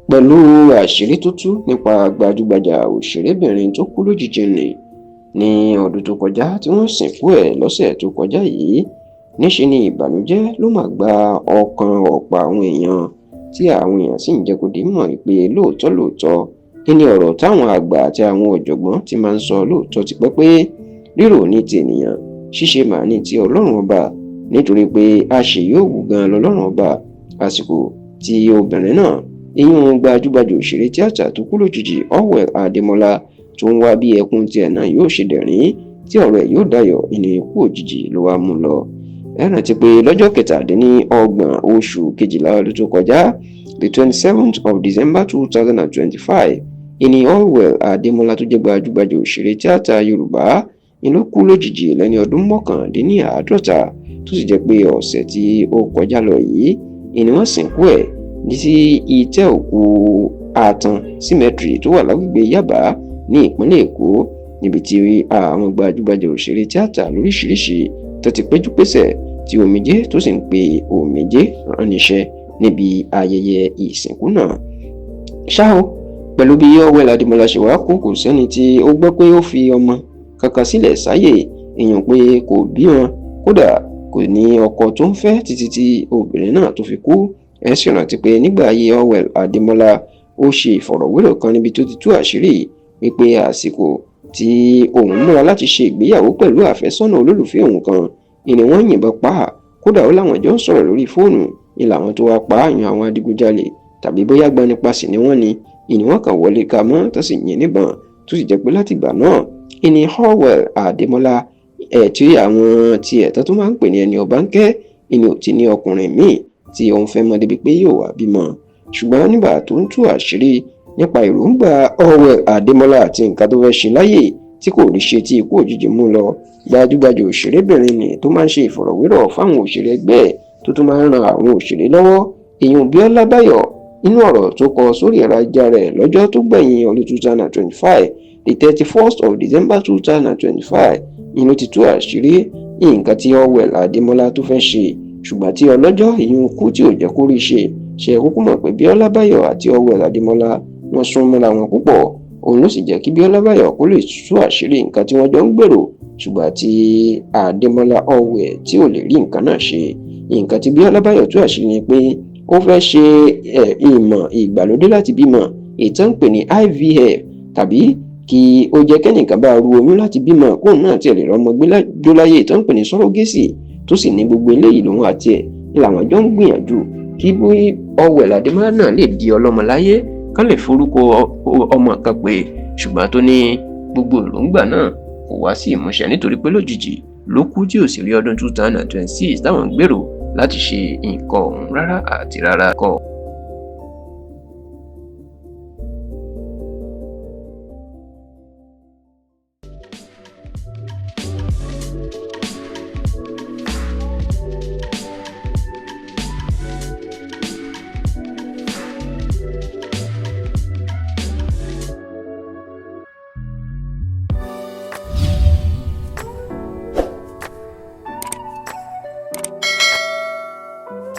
pẹ̀lú àṣírí tó tú nípa gbajúgbajà òṣèrébìnrin tó kú lójijì ní ọdún tó kọjá tí wọ́n sìnkú ẹ̀ lọ́sẹ̀ tó kọjá yìí. Níṣe ni ìbànújẹ́ ló máa gba ọkàn ọ̀pọ̀ àwọn èèyàn tí àwọn èèyàn sì ń jẹ́ kó di mọ̀ pé lóòótọ́ ní ọ̀rọ̀ táwọn àgbà àti àwọn ọ̀jọ̀gbọ́n ti máa ń sọ lóòótọ́ ti pẹ́ pé rírò ní ti ènìyàn, ṣíṣe màá ní ti Ọlọ́run ọba, nítorí pé àṣeyọ̀wù gan lọ́lọ́run ọba. Àsìkò tí obìnrin náà, ìyún gbajúgbajà òṣèré tíátà tó kú lójijì Orwell Adémọ́lá, tó ń wá bí ẹkún tiẹ̀ náà yóò ṣe dẹ̀rín tí ọ̀rọ̀ ẹ̀ yóò dayọ̀, ìní ikú òjijì ló wá mú lọ. Ẹ rántí pé lọ́jọ́ 27 oṣù kejìlá ọdún tó kọjá, the 27th of December 2025, ìní Orwell Adémọ́lá tó jẹ́ gbajúgbajà òṣèré tíátà Yorùbá ló kú lójijì lẹ́ni ọdún 51, tó sì jẹ́ pé ọ̀sẹ̀ tí ó kọjá lọ yìí ìní wọ́n sìnkú ẹ̀ sí ìtẹ́ òkú Àtàn Cemetery tó wà lágbègbè Yábà ní ìpínlẹ̀ Èkó, níbi tí àwọn gbajúgbajà òṣèré tíátà lóríṣiríṣi tó ti péjú pésẹ̀ tí omijé tó sì ń pe omijé rán níṣẹ́ níbi ayẹyẹ ìsìnkú náà. Ṣá o, pẹ̀lú bí Orwell Adémọ́lá ṣe wá kú, kò sẹ́ni tí ó gbọ́ pé ó fi ọmọ kankan sílẹ̀ sáyè, èèyàn pé kò bí wọn, kódà kò ní ọkọ tó ń fẹ́ títí tí obìnrin náà tó fi kú. Ẹ sì rántí pé nígbà ayé Orwell Adémọ́lá ó ṣe ìfọ̀rọ̀wérọ̀ kan níbi tó ti tú àṣírí wípé àsìkò tí òun múra láti ṣe ìgbéyàwó pẹ̀lú àfẹ́sọ́nà olólùfẹ́ òun kan ni wọ́n yìnbọn pa á. Kódà ó láwọn jọ ń sọ̀rọ̀ lórí fóònù ni làwọn tó wá pa á yan àwọn adigunjalè tàbí bóyá gbanipasì ni wọ́n ni wọ́n kàn wọlé ka mọ́ tó sì yìn níbọn, tó sì jẹ́ pé látìgbà náà ìní Orwell Adémọ́lá tí àwọn tiẹ̀ tó máa ń pè ní ẹni ọba ń kẹ́ ìní ò ti ní ọkùnrin míì tí òun fẹ́ mọ́ débi pé yóò wá bímọ. Ṣùgbọ́n nígbà tó ń tú àṣírí nípa èròǹgbà Orwell Adémọ́lá àti nǹkan tó fẹ́ ṣe láyè tí kò rí ṣe tí ikú òjijì mú lọ, gbajúgbajà òṣèrébìnrin ni tó máa ń ṣe ìfọ̀rọ̀wérọ̀ fáwọn òṣèré ẹgbẹ́ ẹ̀ tó tún máa ń ran àwọn òṣèré lọ́wọ́, èèyàn Bíọ́lá Báyọ̀, nínú ọ̀rọ̀ tó kọ sórí ẹ̀rọ ayélujára rẹ̀ lọ́jọ́ tó gbẹ̀yìn ọdún 2025, the 31st of December 2025, ló ti tú àṣírí nǹkan tí Orwell Adémọ́lá tó fẹ́ ṣe, ṣùgbọ́n tí ọlọ́jọ́ ìyún kú tí ò jẹ́ kó rí ṣe kúkú mọ̀ pé Bíọ́lá Báyọ̀ àti Orwell Adémọ́lá wọ́n sún mọ́ra wọn púpọ̀. Òun ló sì jẹ́ kí Bíọ́lá Báyọ̀ kó lè tú àṣírí nǹkan tí wọ́n jọ ń gbèrò, ṣùgbọ́n tí Adémọ́lá Orwell tí ò lè rí nǹkan náà ṣe. Nǹkan tí Bíọ́lá Báyọ̀ tú àṣírí ni pé ó fẹ́ ṣe ìmọ̀ ìgbàlódé láti bímọ, ètò ń pè ní IVF, tàbí kí ó jẹ́ kẹ́nìkan bá ru oyún láti bímọ kóun náà tiẹ̀ lè rọ́mọ gbé láyé, ètò ń pè ní sọ́rọ́gẹ́sì, tó sì ní gbogbo eléyìí lòun àti ẹ̀ ni làwọn jọ ń gbìyànjú kí Orwell Adémọ́lá náà lè di ọlọ́mọ láyé, kán lè forúkọ ọmọ kan pé, ṣùgbọ́n tó ní gbogbo èròǹgbà náà kò wá sí ìmúṣẹ nítorí pé lójijì ló kú tí ò sì rí ọdún 2026 táwọn ń gbèrò láti ṣe nǹkan ọ̀hún rárá àti rárá kọ́.